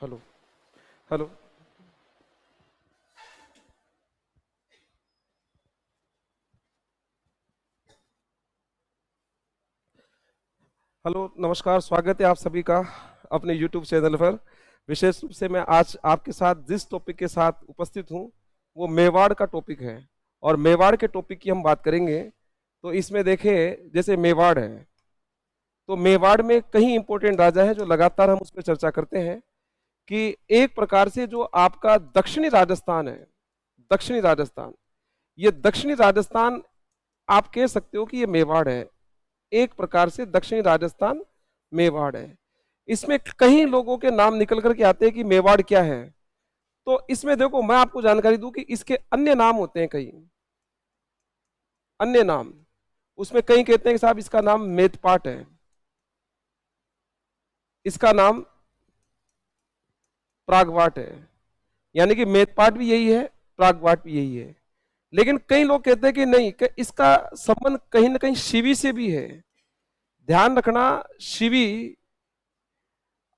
Hello. Hello. Hello, नमस्कार, स्वागत है आप सभी का अपने YouTube चैनल पर। विशेष रूप से मैं आज आपके साथ जिस टॉपिक के साथ उपस्थित हूँ वो मेवाड़ का टॉपिक है। और मेवाड़ के टॉपिक की हम बात करेंगे तो इसमें देखें, जैसे मेवाड़ है तो मेवाड़ में कई इंपॉर्टेंट राजा है जो लगातार हम उस पर चर्चा करते हैं कि एक प्रकार से जो आपका दक्षिणी राजस्थान है, दक्षिणी राजस्थान, ये दक्षिणी राजस्थान आप कह सकते हो कि ये मेवाड़ है। एक प्रकार से दक्षिणी राजस्थान मेवाड़ है। इसमें कई लोगों के नाम निकल करके आते हैं कि मेवाड़ क्या है। तो इसमें देखो, मैं आपको जानकारी दूं कि इसके अन्य नाम होते हैं, कई अन्य नाम। उसमें कई कहते हैं कि साहब इसका नाम मेदपाट है, इसका नाम प्रागवाट है, यानी कि मेदपाट भी यही है, प्रागवाट भी यही है। लेकिन कई लोग कहते हैं कि नहीं, कि इसका संबंध कहीं ना कहीं शिवी से भी है। ध्यान रखना, शिवी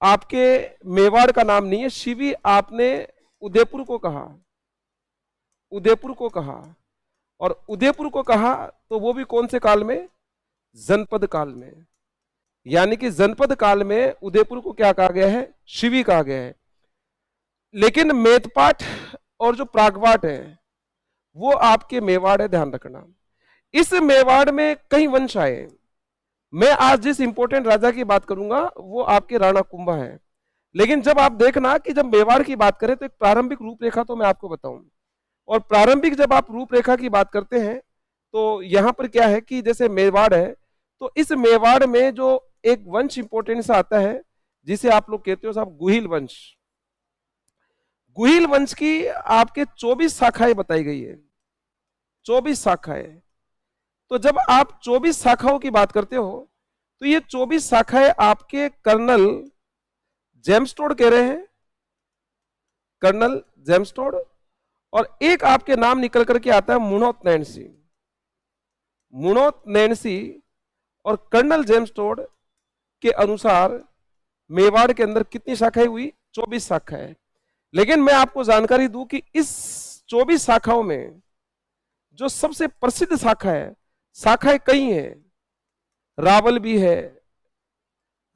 आपके मेवाड़ का नाम नहीं है। शिवी आपने उदयपुर को कहा, उदयपुर को कहा, और उदयपुर को कहा तो वो भी कौन से काल में? जनपद काल में। यानी कि जनपद काल में उदयपुर को क्या कहा गया है? शिवी कहा गया है। लेकिन मेदपाट और जो प्रागवाट है वो आपके मेवाड़ है, ध्यान रखना। इस मेवाड़ में कई वंश आए। मैं आज जिस इंपॉर्टेंट राजा की बात करूंगा वो आपके राणा कुंभा है। लेकिन जब आप देखना कि जब मेवाड़ की बात करें तो एक प्रारंभिक रूपरेखा तो मैं आपको बताऊं। और प्रारंभिक जब आप रूपरेखा की बात करते हैं तो यहां पर क्या है कि जैसे मेवाड़ है तो इस मेवाड़ में जो एक वंश इंपॉर्टेंट सा आता है जिसे आप लोग कहते हो साहब गुहिल वंश। गुहिल वंश की आपके 24 शाखाएं बताई गई है, 24 शाखाएं। तो जब आप 24 शाखाओं की बात करते हो तो ये 24 शाखाएं आपके कर्नल जेम्स टोड कह रहे हैं, कर्नल जेम्स टोड। और एक आपके नाम निकल करके आता है मुणोत नैन्सी, मुणोत नैन्सी। और कर्नल जेम्स टोड के अनुसार मेवाड़ के अंदर कितनी शाखाएं हुई? 24 शाखाएं। लेकिन मैं आपको जानकारी दूं कि इस 24 शाखाओं में जो सबसे प्रसिद्ध शाखा है, शाखाएं कई हैं। रावल भी है,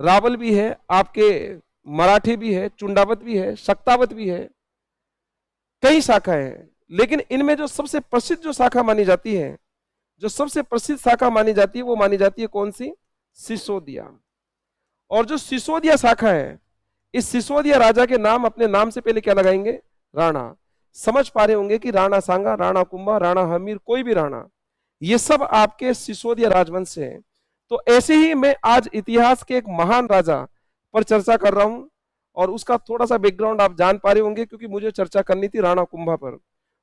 रावल भी है, आपके मराठे भी है, चुंडावत भी है, शक्तावत भी है, कई शाखाएं हैं। लेकिन इनमें जो सबसे प्रसिद्ध जो शाखा मानी जाती है, जो सबसे प्रसिद्ध शाखा मानी जाती है वो मानी जाती है कौन सी? सिसोदिया। और जो सिसोदिया शाखा है, इस सिसोदिया राजा के नाम अपने नाम से पहले क्या लगाएंगे? राणा। समझ पा रहे होंगे कि राणा सांगा, राणा कुंभा, राणा हमीर, कोई भी राणा, ये सब आपके सिसोदिया राजवंश से हैं। तो ऐसे ही मैं आज इतिहास के एक महान राजा पर चर्चा कर रहा हूं और उसका थोड़ा सा बैकग्राउंड आप जान पा रहे होंगे क्योंकि मुझे चर्चा करनी थी राणा कुंभा पर।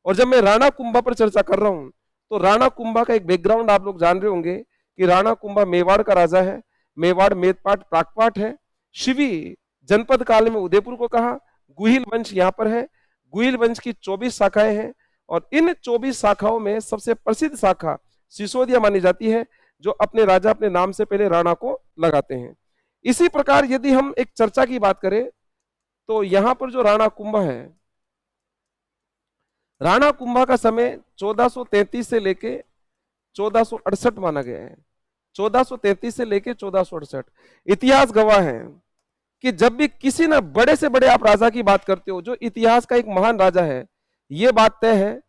और जब मैं राणा कुंभा पर चर्चा कर रहा हूं तो राणा कुंभा का एक बैकग्राउंड आप लोग जान रहे होंगे कि राणा कुंभा मेवाड़ का राजा है। मेवाड़ मेदपाट प्रागपाट है। शिवी जनपद काल में उदयपुर को कहा। गुहिल वंश यहाँ पर है। गुहिल वंश की 24 शाखाएं हैं और इन 24 शाखाओं में सबसे प्रसिद्ध शाखा सिसोदिया मानी जाती है, जो अपने राजा अपने नाम से पहले राणा को लगाते हैं। इसी प्रकार यदि हम एक चर्चा की बात करें तो यहां पर जो राणा कुंभा है, राणा कुंभा का समय 1433 से लेके 1468 माना गया है। 1433 से लेके 1468। इतिहास गवाह है कि जब भी किसी ना बड़े से बड़े आप राजा की बात करते हो जो इतिहास का एक महान राजा है, यह बात तय है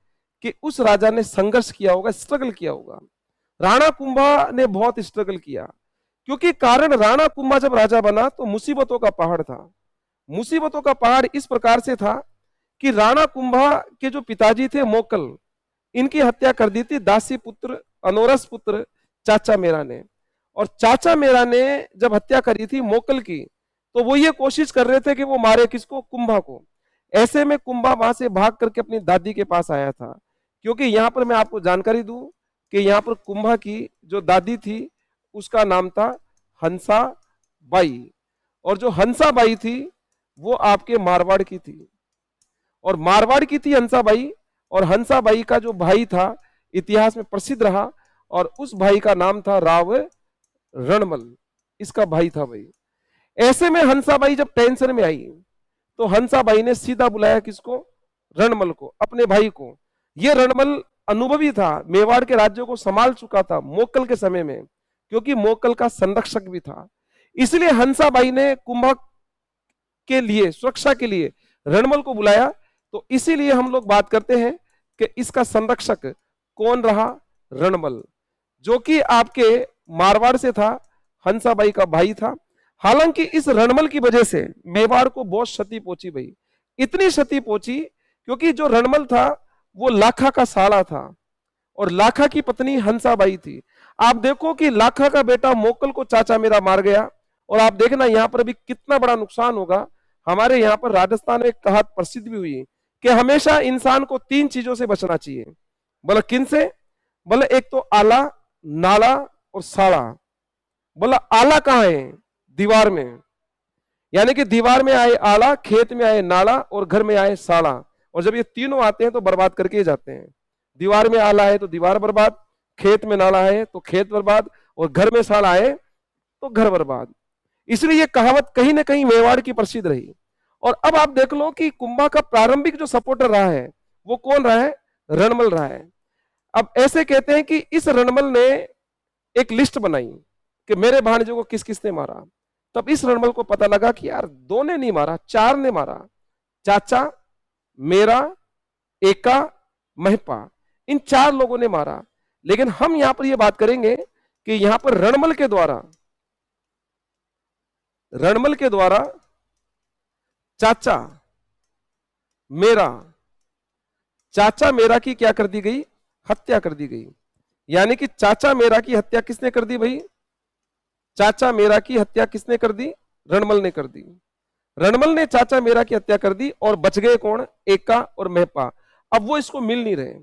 कि उस राजा ने संघर्ष किया होगा, स्ट्रगल किया होगा। राणा कुंभा ने बहुत स्ट्रगल किया क्योंकि कारण राणा कुंभा जब राजा बना तो मुसीबतों का पहाड़ था। मुसीबतों का पहाड़ इस प्रकार से था कि राणा कुंभा के जो पिताजी थे मोकल, इनकी हत्या कर दी थी दासी पुत्र अनोरस पुत्र चाचा मेरा ने। और चाचा मेरा ने जब हत्या करी थी मोकल की तो वो ये कोशिश कर रहे थे कि वो मारे किसको? कुंभा को। ऐसे में कुंभा वहां से भाग करके अपनी दादी के पास आया था। क्योंकि यहां पर मैं आपको जानकारी दूं कि यहां पर कुंभा की जो दादी थी उसका नाम था हंसा बाई। और जो हंसा बाई थी वो आपके मारवाड़ की थी, और मारवाड़ की थी हंसा बाई। और हंसा बाई का जो भाई था इतिहास में प्रसिद्ध रहा, और उस भाई का नाम था राव रणमल, इसका भाई था भाई। ऐसे में हंसाबाई जब टेंशन में आई तो हंसाबाई ने सीधा बुलाया किसको? रणमल को, अपने भाई को। ये रणमल अनुभवी था, मेवाड़ के राज्यों को संभाल चुका था मोक्कल के समय में, क्योंकि मोक्कल का संरक्षक भी था। इसलिए हंसाबाई ने कुंभा के लिए, सुरक्षा के लिए रणमल को बुलाया। तो इसीलिए हम लोग बात करते हैं कि इसका संरक्षक कौन रहा? रणमल, जो कि आपके मारवाड़ से था, हंसाबाई का भाई था। हालांकि इस रणमल की वजह से मेवाड़ को बहुत क्षति पहुंची भाई। इतनी क्षति पहुंची क्योंकि जो रणमल था वो लाखा का साला था और लाखा की पत्नी हंसाबाई थी। आप देखो कि लाखा का बेटा मोक्कल को चाचा मेरा मार गया, और आप देखना यहां पर भी कितना बड़ा नुकसान होगा। हमारे यहाँ पर राजस्थान में एक कहावत प्रसिद्ध भी हुई कि हमेशा इंसान को 3 चीजों से बचना चाहिए। बोला किन से? बोला एक तो आला, नाला और साड़ा। बोला आला कहाँ है? दीवार में, यानी कि दीवार में आए आला, खेत में आए नाला और घर में आए साड़ा। और जब ये तीनों आते हैं तो बर्बाद करके जाते हैं। दीवार में आला है तो दीवार बर्बाद, खेत में नाला है तो खेत बर्बाद, और घर में साड़ा है तो घर बर्बाद। इसलिए ये कहावत कहीं ना कहीं मेवाड़ की प्रसिद्ध रही। और अब आप देख लो कि कुंभा का प्रारंभिक जो सपोर्टर रहा है वो कौन रहा है? रणमल रहा है। अब ऐसे कहते हैं कि इस रणमल ने एक लिस्ट बनाई कि मेरे भांजे को किस किसने मारा। तब इस रणमल को पता लगा कि यार 2 ने नहीं मारा, 4 ने मारा। चाचा, मेरा, एका, महपा, इन 4 लोगों ने मारा। लेकिन हम यहां पर यह बात करेंगे कि यहां पर रणमल के द्वारा चाचा मेरा की क्या कर दी गई? हत्या कर दी गई। यानी कि चाचा मेरा की हत्या किसने कर दी भाई? चाचा मेरा की हत्या किसने कर दी? रणमल ने कर दी। रणमल ने चाचा मेरा की हत्या कर दी, और बच गए कौन? एका और महपा। अब वो इसको मिल नहीं रहे।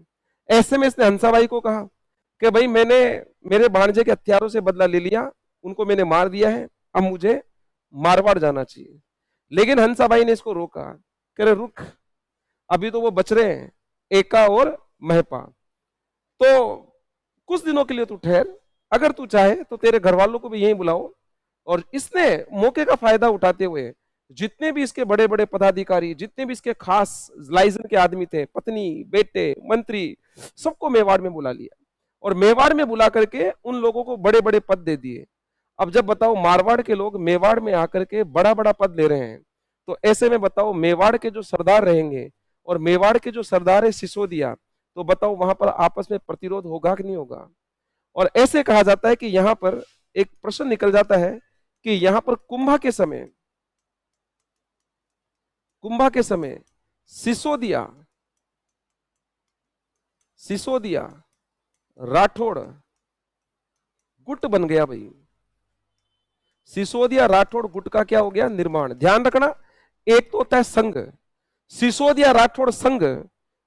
ऐसे में इसने हंसाबाई को कहा कि भाई मैंने मेरे भांजे के हथियारों से बदला ले लिया, उनको मैंने मार दिया है, अब मुझे मारवाड़ जाना चाहिए। लेकिन हंसाबाई ने इसको रोका, कह रहे रुक, अभी तो वो बच रहे हैं, एका और महपा, तो कुछ दिनों के लिए तू ठहर, अगर तू चाहे तो तेरे घर वालों को भी यहीं बुलाओ। और इसने मौके का फायदा उठाते हुए जितने भी इसके बड़े बड़े पदाधिकारी, जितने भी इसके खास लाइजन के आदमी थे, पत्नी, बेटे, मंत्री, सबको मेवाड़ में बुला लिया, और मेवाड़ में बुला करके उन लोगों को बड़े बड़े पद दे दिए। अब जब बताओ मारवाड़ के लोग मेवाड़ में आकर के बड़ा बड़ा पद ले रहे हैं, तो ऐसे में बताओ मेवाड़ के जो सरदार रहेंगे, और मेवाड़ के जो सरदार है सिसोदिया, तो बताओ वहां पर आपस में प्रतिरोध होगा कि नहीं होगा? और ऐसे कहा जाता है कि यहां पर एक प्रश्न निकल जाता है कि यहां पर कुंभा के समय सिसोदिया राठौड़ गुट बन गया भाई। सिसोदिया राठौड़ गुट का क्या हो गया? निर्माण। ध्यान रखना, एक तो होता है संघ, सिसोदिया राठौड़ संघ,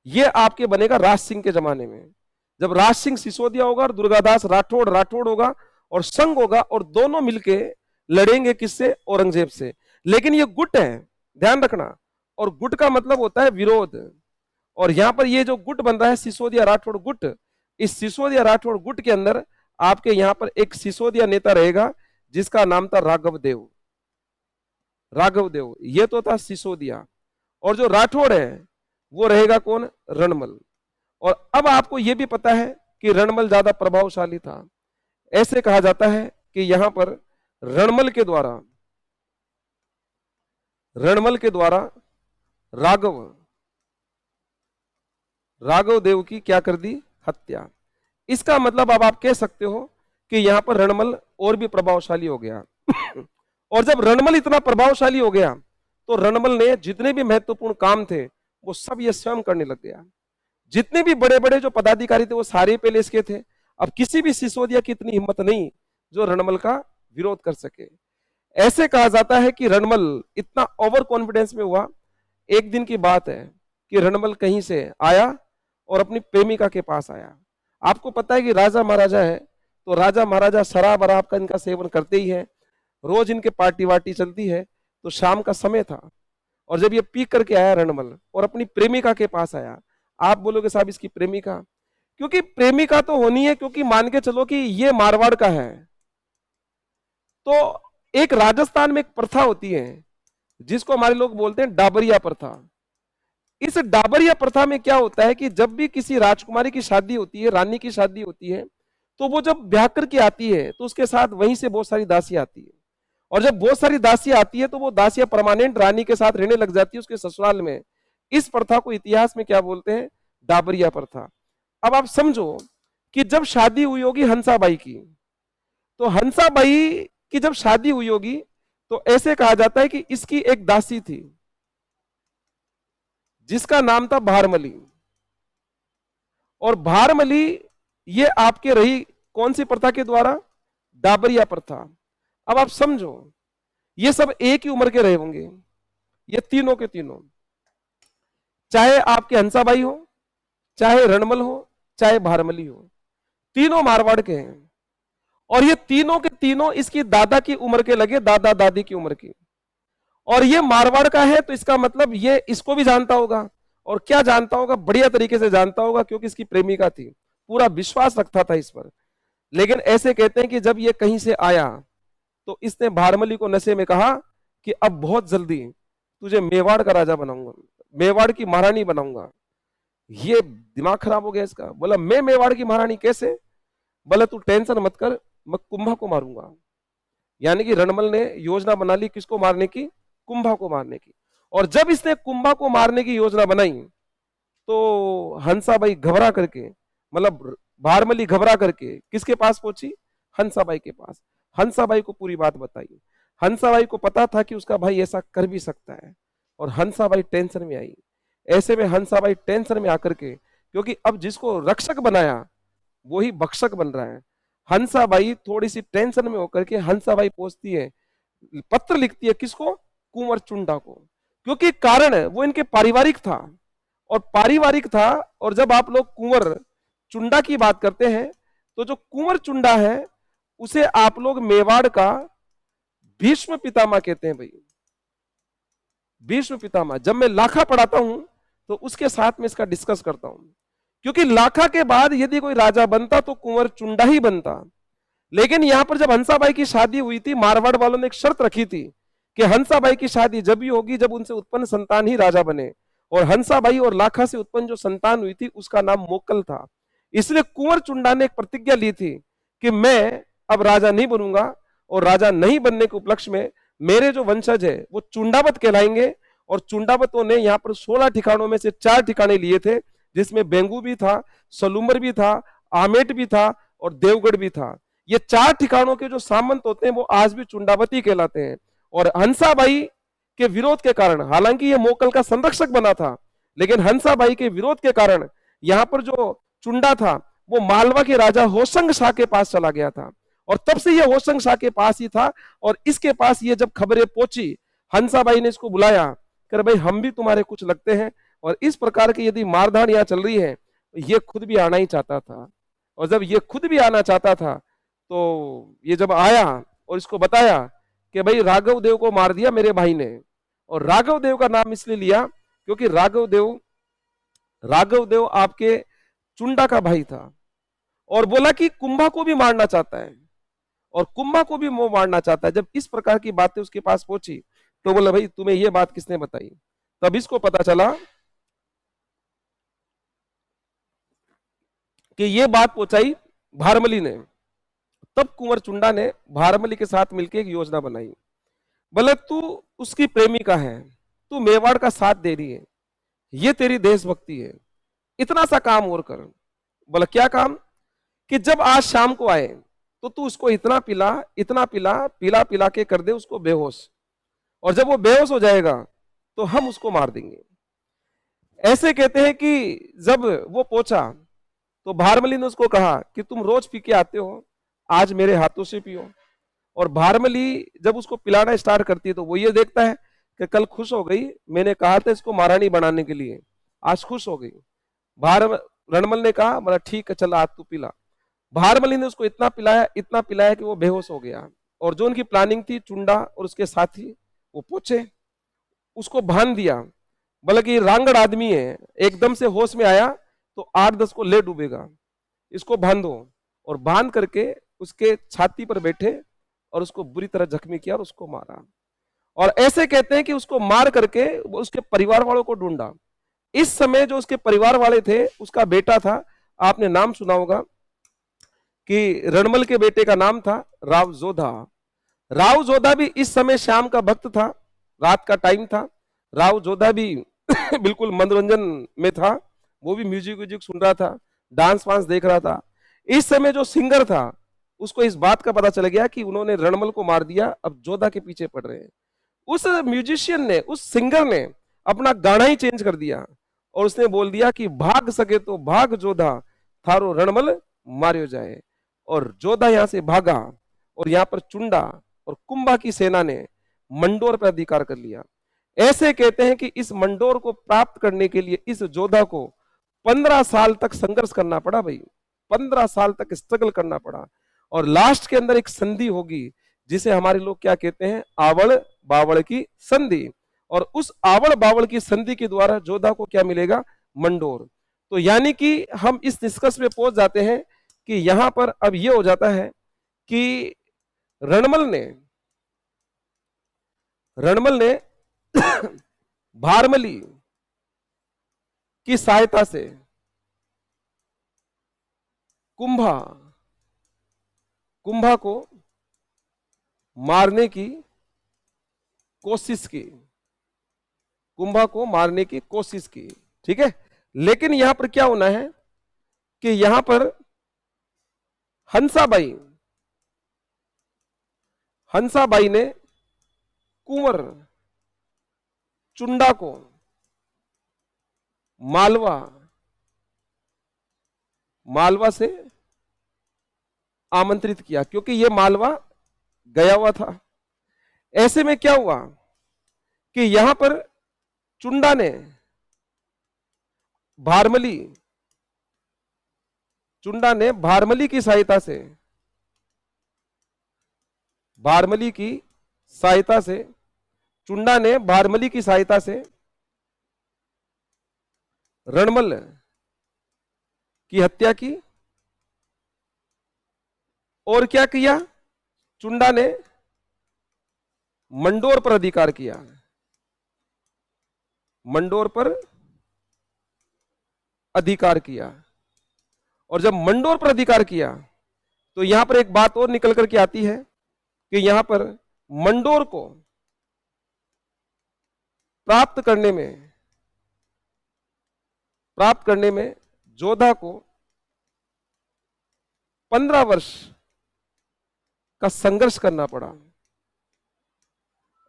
ये आपके बनेगा राज सिंह के जमाने में। जब राज सिंह सिसोदिया होगा और दुर्गादास राठौड़ होगा और संघ होगा, और दोनों मिलके लड़ेंगे किससे? औरंगजेब से। लेकिन ये गुट है, ध्यान रखना, और गुट का मतलब होता है विरोध। और यहां पर ये जो गुट बन रहा है सिसोदिया राठौड़ गुट, इस सिसोदिया राठौड़ गुट के अंदर आपके यहां पर एक सिसोदिया नेता रहेगा जिसका नाम था राघव देव, ये तो था सिसोदिया। और जो राठौड़ है वो रहेगा कौन? रणमल। और अब आपको यह भी पता है कि रणमल ज्यादा प्रभावशाली था। ऐसे कहा जाता है कि यहां पर रणमल के द्वारा राघव देव की क्या कर दी? हत्या। इसका मतलब अब आप कह सकते हो कि यहां पर रणमल और भी प्रभावशाली हो गया। और जब रणमल इतना प्रभावशाली हो गया तो रणमल ने जितने भी महत्वपूर्ण काम थे वो सब ये स्वयं करने लग गया। जितने भी बड़े बड़े जो पदाधिकारी थे वो सारे पहले इसके थे। अब किसी भी सिसोदिया की इतनी हिम्मत नहीं जो रणमल का विरोध कर सके। ऐसे कहा जाता है कि रणमल इतना ओवर कॉन्फिडेंस में हुआ। एक दिन की बात है कि रणमल कहीं से आया और अपनी प्रेमिका के पास आया। आपको पता है कि राजा महाराजा है तो राजा महाराजा शराब वराब का इनका सेवन करते ही है, रोज इनके पार्टी वार्टी चलती है। तो शाम का समय था और जब ये पी करके आया रणमल और अपनी प्रेमिका के पास आया, आप बोलोगे साहब इसकी प्रेमिका, क्योंकि प्रेमिका तो होनी है, क्योंकि मान के चलो कि ये मारवाड़ का है। तो एक राजस्थान में एक प्रथा होती है जिसको हमारे लोग बोलते हैं डाबरिया प्रथा। इस डाबरिया प्रथा में क्या होता है कि जब भी किसी राजकुमारी की शादी होती है, रानी की शादी होती है, तो वो जब ब्याह करके आती है तो उसके साथ वहीं से बहुत सारी दासियां आती है। और जब बहुत सारी दासियां आती है तो वो दासियां परमानेंट रानी के साथ रहने लग जाती है उसके ससुराल में। इस प्रथा को इतिहास में क्या बोलते हैं? डाबरिया प्रथा। अब आप समझो कि जब शादी हुई होगी हंसाबाई की, तो हंसाबाई की जब शादी हुई होगी तो ऐसे कहा जाता है कि इसकी एक दासी थी जिसका नाम था भारमली। और भारमली ये आपके रही कौन सी प्रथा के द्वारा? डाबरिया प्रथा। अब आप समझो ये सब एक ही उम्र के रहे होंगे, ये तीनों के तीनों, चाहे आपके हंसाबाई हो, चाहे रणमल हो, चाहे भारमली हो, तीनों मारवाड़ के हैं। और ये तीनों के तीनों इसकी दादा की उम्र के लगे, दादा दादी की उम्र की। और ये मारवाड़ का है तो इसका मतलब ये इसको भी जानता होगा। और क्या जानता होगा? बढ़िया तरीके से जानता होगा, क्योंकि इसकी प्रेमिका थी, पूरा विश्वास रखता था इस पर। लेकिन ऐसे कहते हैं कि जब ये कहीं से आया तो इसने भारमली को नशे में कहा कि अब बहुत जल्दी तुझे मेवाड़ का राजा बनाऊंगा, मेवाड़ की महारानी बनाऊंगा। ये दिमाग खराब हो गया इसका। बोला मैं मेवाड़ की महारानी कैसे? बोला तू टेंशन मत कर, मैं कुंभा को मारूंगा। यानी कि रणमल ने योजना बना ली किसको मारने की? कुंभा को मारने की। और जब इसने कुंभा को मारने की योजना बनाई तो हंसाबाई घबरा करके, मतलब भारमली घबरा करके किसके पास पहुंची? हंसाबाई के पास। हंसाबाई को पूरी बात बताई। हंसाबाई को पता था कि उसका भाई ऐसा कर भी सकता है, और हंसाबाई टेंशन में आई। ऐसे में हंसाबाई टेंशन में आकर के, क्योंकि अब जिसको रक्षक बनाया वो ही भक्षक बन रहा है, हंसाबाई थोड़ी सी टेंशन में होकर के हंसाबाई पहुंचती है, पत्र लिखती है किसको? कुंवर चुंडा को। क्योंकि कारण वो इनके पारिवारिक था, और पारिवारिक था। और जब आप लोग कुंवर चुंडा की बात करते हैं तो जो कुंवर चुंडा है उसे आप लोग मेवाड़ का भीष्म पितामह कहते हैं भाई, भीष्म पितामह। जब मैं लाखा पढ़ाता हूं तो उसके साथ में इसका डिस्कस करता हूं, क्योंकि लाखा के बाद यदि कोई राजा बनता तो कुंवर चुंडा ही बनता। लेकिन यहां पर जब हंसाबाई की शादी हुई थी, मारवाड़ वालों ने एक शर्त रखी थी कि हंसाबाई की शादी जब भी होगी जब उनसे उत्पन्न संतान ही राजा बने। और हंसाबाई और लाखा से उत्पन्न जो संतान हुई थी उसका नाम मोकल था। इसलिए कुंवर चुंडा ने एक प्रतिज्ञा ली थी कि मैं अब राजा नहीं बनूंगा, और राजा नहीं बनने के उपलक्ष्य में मेरे जो वंशज है वो चुंडावत कहलाएंगे। और चुंडावतों ने यहाँ पर 16 ठिकानों में से 4 ठिकाने लिए थे, जिसमें बेंगू भी था, सलूमर भी था, आमेट भी था, और देवगढ़ भी था। ये 4 ठिकानों के जो सामंत होते हैं वो आज भी चुंडावती कहलाते हैं। और हंसाबाई के विरोध के कारण, हालांकि ये मोकल का संरक्षक बना था, लेकिन हंसाबाई के विरोध के कारण यहाँ पर जो चुंडा था वो मालवा के राजा होशंग शाह के पास चला गया था। और तब से ये होशंग शाह के पास ही था। और इसके पास ये जब खबरें पहुंची, हंसाबाई ने इसको बुलाया कर भाई हम भी तुम्हारे कुछ लगते हैं, और इस प्रकार की यदि मारधाड़ यहाँ चल रही है, ये खुद भी आना ही चाहता था। और जब ये खुद भी आना चाहता था तो ये जब आया और इसको बताया कि भाई राघव देव को मार दिया मेरे भाई ने। और राघव देव का नाम इसलिए लिया क्योंकि राघव देव आपके चुंडा का भाई था। और बोला कि कुंभा को भी मारना चाहता है, और कुंभा को भी वो मारना चाहता है। जब इस प्रकार की बातें उसके पास पहुंची तो बोला भाई तुम्हें ये बात किसने बताई? तब इसको पता चला कि ये बात पहुंचाई भारमली ने। तब कुंवर चुंडा ने भारमली के साथ मिलकर एक योजना बनाई। बोले तू उसकी प्रेमिका है, तू मेवाड़ का साथ दे रही है, ये तेरी देशभक्ति है, इतना सा काम और कर। बोला क्या काम? कि जब आज शाम को आए तो तू उसको इतना पिला, इतना पिला, पिला पिला के कर दे उसको बेहोश, और जब वो बेहोश हो जाएगा तो हम उसको मार देंगे। ऐसे कहते हैं कि जब वो पहुंचा तो भारमली ने उसको कहा कि तुम रोज पी के आते हो, आज मेरे हाथों से पियो। और भारमली जब उसको पिलाना स्टार्ट करती है तो वो ये देखता है कि कल खुश हो गई, मैंने कहा था इसको महारानी बनाने के लिए, आज खुश हो गई। रणमल ने कहा बोला ठीक है चल आज तू पिला। भारमली ने उसको इतना पिलाया कि वो बेहोश हो गया। और जो उनकी प्लानिंग थी, चुंडा और उसके साथी वो पहुंचे, उसको भान दिया। बल्कि रांगड़ आदमी है, एकदम से होश में आया तो 8-10 को ले डूबेगा, इसको बांध दो। और बांध करके उसके छाती पर बैठे और उसको बुरी तरह जख्मी किया और उसको मारा। और ऐसे कहते हैं कि उसको मार करके उसके परिवार वालों को ढूंढा। इस समय जो उसके परिवार वाले थे, उसका बेटा था, आपने नाम सुना होगा कि रणमल के बेटे का नाम था राव जोधा। राव जोधा भी इस समय श्याम का भक्त था, रात का टाइम था, राव जोधा भी बिल्कुल मनोरंजन में था, वो भी म्यूजिक व्यूजिक सुन रहा था, डांस वांस देख रहा था। इस समय जो सिंगर था उसको इस बात का पता चल गया कि उन्होंने रणमल को मार दिया, अब जोधा के पीछे पड़ रहे हैं। उस म्यूजिशियन ने, उस सिंगर ने अपना गाना ही चेंज कर दिया और उसने बोल दिया कि भाग सके तो भाग जोधा, थारो रणमल मारियो जाए। और जोधा यहां से भागा और यहां पर चुंडा और कुंभा की सेना ने मंडोर पर अधिकार कर लिया। ऐसे कहते हैं कि इस मंडोर को प्राप्त करने के लिए इस जोधा को 15 साल तक संघर्ष करना पड़ा भाई, 15 साल तक स्ट्रगल करना पड़ा। और लास्ट के अंदर एक संधि होगी जिसे हमारे लोग क्या कहते हैं, आवड़ बावड़ की संधि। और उस आवड़ बावड़ की संधि के द्वारा जोधा को क्या मिलेगा, मंडोर। तो यानी कि हम इस निष्कर्ष पे पहुंच जाते हैं कि यहां पर अब यह हो जाता है कि रणमल ने भारमली की सहायता से कुंभा को मारने की कोशिश की, कुंभा को मारने की कोशिश की, ठीक है। लेकिन यहां पर क्या होना है कि यहां पर हंसाबाई ने कुंवर चुंडा को मालवा से आमंत्रित किया, क्योंकि यह मालवा गया हुआ था। ऐसे में क्या हुआ कि यहां पर चुंडा ने भारमली की सहायता से रणमल की हत्या की। और क्या किया, चुंडा ने मंडोर पर अधिकार किया, और जब मंडोर पर अधिकार किया तो यहां पर एक बात और निकल करके आती है कि यहां पर मंडोर को प्राप्त करने में जोधा को 15 वर्ष का संघर्ष करना पड़ा।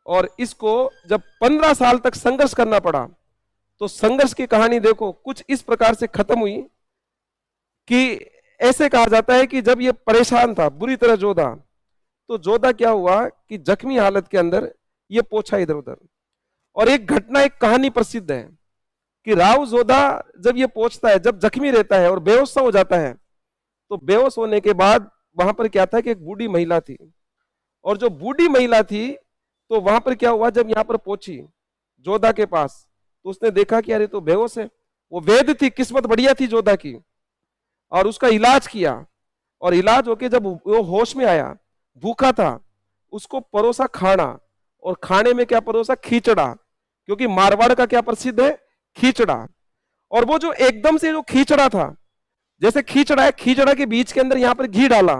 और इसको जब 15 साल तक संघर्ष करना पड़ा तो संघर्ष की कहानी देखो कुछ इस प्रकार से खत्म हुई कि ऐसे कहा जाता है कि जब ये परेशान था बुरी तरह जोधा, तो जोधा क्या हुआ कि जख्मी हालत के अंदर ये पोछा इधर उधर। और एक घटना, एक कहानी प्रसिद्ध है कि राव जोधा जब ये पहुंचता है, जब जख्मी रहता है और बेहोश हो जाता है, तो बेहोश होने के बाद वहां पर क्या था कि एक बूढ़ी महिला थी। और जो बूढ़ी महिला थी तो वहां पर क्या हुआ, जब यहां पर पहुंची जोधा के पास तो उसने देखा कि अरे तो बेहोश है। वो वैद्य थी, किस्मत बढ़िया थी जोधा की, और उसका इलाज किया। और इलाज होके जब वो होश में आया, भूखा था, उसको परोसा खाना, और खाने में क्या परोसा, खींचड़ा, क्योंकि मारवाड़ का क्या प्रसिद्ध है, खींचड़ा। और वो जो एकदम से जो खींचड़ा था, जैसे खींचड़ा है, खींचड़ा के बीच के अंदर यहां पर घी डाला,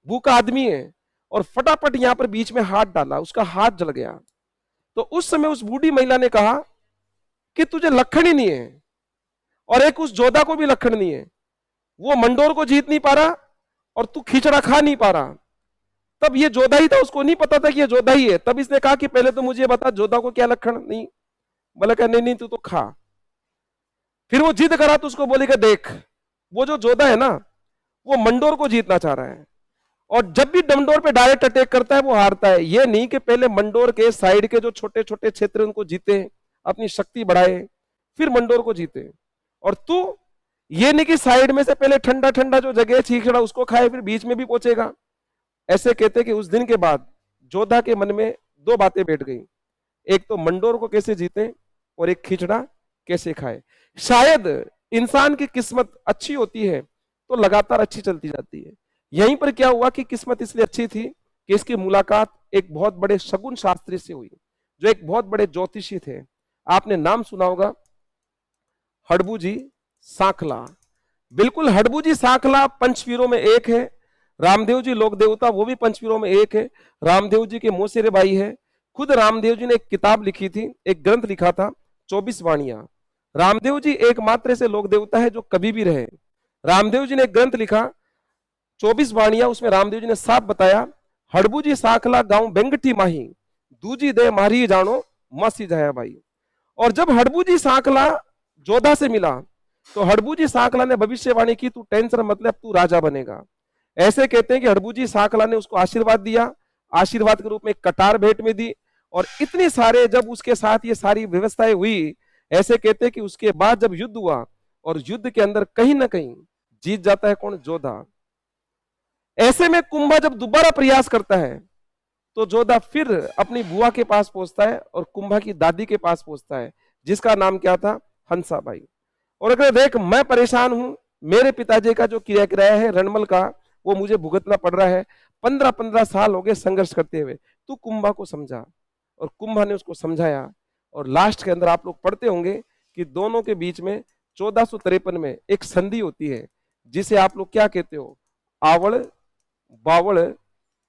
भूखा आदमी है, और फटाफट यहां पर बीच में हाथ डाला, उसका हाथ जल गया। तो उस समय उस बूढ़ी महिला ने कहा कि तुझे लक्षण ही नहीं है, और एक उस जोधा को भी लक्षण नहीं है, वो मंडोर को जीत नहीं पा रहा और तू खींचड़ा खा नहीं पा रहा। तब ये जोधा ही था, उसको नहीं पता था कि ये जोधा ही है। तब इसने कहा कि पहले तो मुझे बता जोधा को क्या लक्षण, नहीं बोला क्या, नहीं तू तो खा। फिर वो जिद करा तो उसको बोलेगा देख, वो जो जोधा है ना वो मंडोर को जीतना चाह रहा है, और जब भी मंडोर पे डायरेक्ट अटैक करता है वो हारता है। ये नहीं कि पहले मंडोर के साइड के जो छोटे छोटे क्षेत्र उनको जीते, अपनी शक्ति बढ़ाए, फिर मंडोर को जीते। और तू ये नहीं कि साइड में से पहले ठंडा ठंडा जो जगह खींचड़ा उसको खाए फिर बीच में भी पहुंचेगा। ऐसे कहते कि उस दिन के बाद जोधा के मन में दो बातें बैठ गई, एक तो मंडोर को कैसे जीते और एक खींचड़ा कैसे खाए। शायद इंसान की किस्मत अच्छी होती है तो लगातार अच्छी चलती जाती है। यहीं पर क्या हुआ कि किस्मत इसलिए अच्छी थी कि इसकी मुलाकात एक बहुत बड़े शगुन शास्त्री से हुई। जो एक बहुत बड़े ज्योतिषी थे, आपने नाम सुना होगा हडबू जी सांखला। बिल्कुल, हडबू जी सांखला पंचवीरों में एक है। रामदेव जी लोक देवता, वो भी पंचवीरों में एक है। रामदेव जी के मोसेरे भाई है। खुद रामदेव जी ने एक किताब लिखी थी, एक ग्रंथ लिखा था 24 वाणियां। रामदेव जी एकमात्र ऐसे लोक देवता है जो कभी भी रहे। रामदेव जी ने एक ग्रंथ लिखा 24 वाणियां, उसमें रामदेव जी ने साफ बताया, हडबू जी सांखला गांव बेंगटी माही, दूजी दे मारी जानो मासी जाया भाई। और जब हडबू जी सांखला जोधा से मिला तो हडबू जी सांखला ने भविष्यवाणी की, तू टेंशन मतलब तू राजा बनेगा। ऐसे कहते हैं कि हडबू जी सांखला ने उसको आशीर्वाद दिया, आशीर्वाद के रूप में कटार भेंट में दी। और इतनी सारे जब उसके साथ ये सारी व्यवस्थाएं हुई, ऐसे कहते हैं कि उसके बाद जब युद्ध हुआ और युद्ध के अंदर कहीं ना कहीं जीत जाता है कौन? जोधा। ऐसे में कुंभा जब दोबारा प्रयास करता है तो जोधा फिर अपनी बुआ के पास पहुंचता है और कुंभा की दादी के पास पहुंचता है, जिसका नाम क्या था? हंसाबाई। और अगर देख मैं परेशान हूं, मेरे पिताजी का जो किराया है रणमल का, वो मुझे भुगतना पड़ रहा है, 15-15 साल हो गए संघर्ष करते हुए, तू कुंभा को समझा। और कुंभा ने उसको समझाया और लास्ट के अंदर आप लोग पढ़ते होंगे कि दोनों के बीच में 1453 में एक संधि होती है, जिसे आप लोग क्या कहते हो? आवड़ बावड़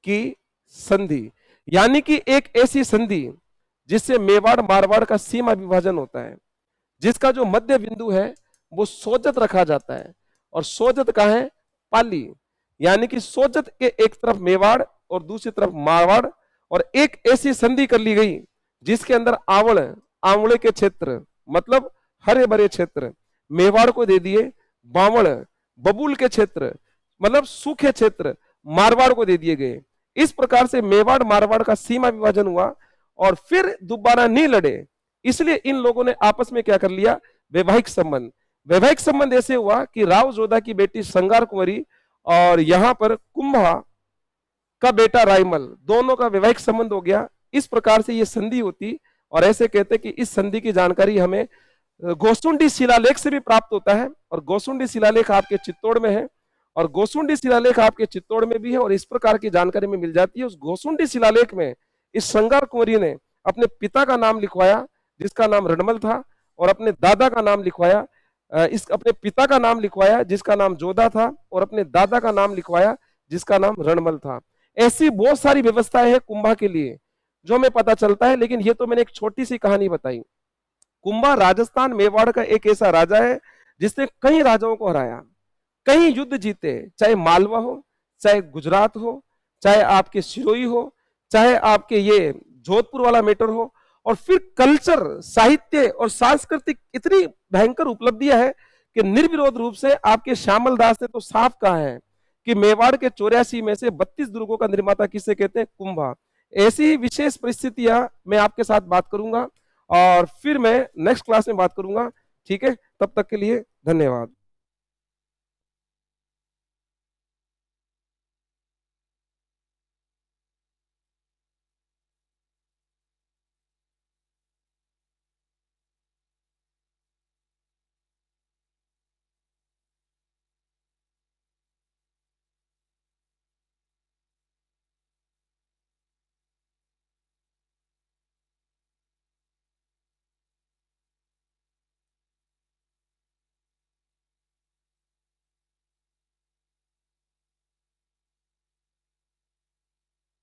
की संधि। यानी कि एक ऐसी संधि जिससे मेवाड़ मारवाड़ का सीमा विभाजन होता है, जिसका जो मध्य बिंदु है वो सोजत रखा जाता है। और सोजत कहाँ है? पाली। यानी कि सोजत के एक तरफ मेवाड़ और दूसरी तरफ मारवाड़, और एक ऐसी संधि कर ली गई जिसके अंदर आवड़, आंवले के क्षेत्र मतलब हरे भरे क्षेत्र मेवाड़ को दे दिए, बावड़ बबूल के क्षेत्र मतलब सूखे क्षेत्र मारवाड़ को दे दिए गए। इस प्रकार से मेवाड़ मारवाड़ का सीमा विभाजन हुआ और फिर दोबारा नहीं लड़े, इसलिए इन लोगों ने आपस में क्या कर लिया? वैवाहिक संबंध। वैवाहिक संबंध ऐसे हुआ कि राव जोधा की बेटी संगार कुंवरी और यहां पर कुंभा का बेटा रायमल, दोनों का वैवाहिक संबंध हो गया। इस प्रकार से ये संधि होती। और ऐसे कहते हैं कि इस संधि की जानकारी हमें गोसुंडी शिलालेख से भी प्राप्त होता है, और गोसुंडी शिलालेख आपके चित्तौड़ में है, और गोसुंडी शिलालेख आपके चित्तौड़ में भी है, और इस प्रकार की जानकारी में मिल जाती है। उस गोसुंडी शिलालेख में इस संगार कुंवरी ने अपने पिता का नाम लिखवाया जिसका नाम रणमल था, और अपने दादा का नाम लिखवाया, अपने पिता का नाम लिखवाया जिसका नाम जोधा था, और अपने दादा का नाम लिखवाया जिसका नाम रणमल था। ऐसी बहुत सारी व्यवस्थाएं हैं कुंभा के लिए जो हमें पता चलता है, लेकिन ये तो मैंने एक छोटी सी कहानी बताई। कुंभा राजस्थान मेवाड़ का एक ऐसा राजा है जिसने कई राजाओं को हराया, कई युद्ध जीते, चाहे मालवा हो, चाहे गुजरात हो, चाहे आपके सिरोही हो, चाहे आपके ये जोधपुर वाला मैटर हो। और फिर कल्चर, साहित्य और सांस्कृतिक इतनी भयंकर उपलब्धियां है कि निर्विरोध रूप से आपके श्यामल दास ने तो साफ कहा है कि मेवाड़ के 84 में से 32 दुर्गों का निर्माता किसे कहते हैं? कुंभा। ऐसी ही विशेष परिस्थितियां मैं आपके साथ बात करूंगा और फिर मैं नेक्स्ट क्लास में बात करूंगा। ठीक है, तब तक के लिए धन्यवाद।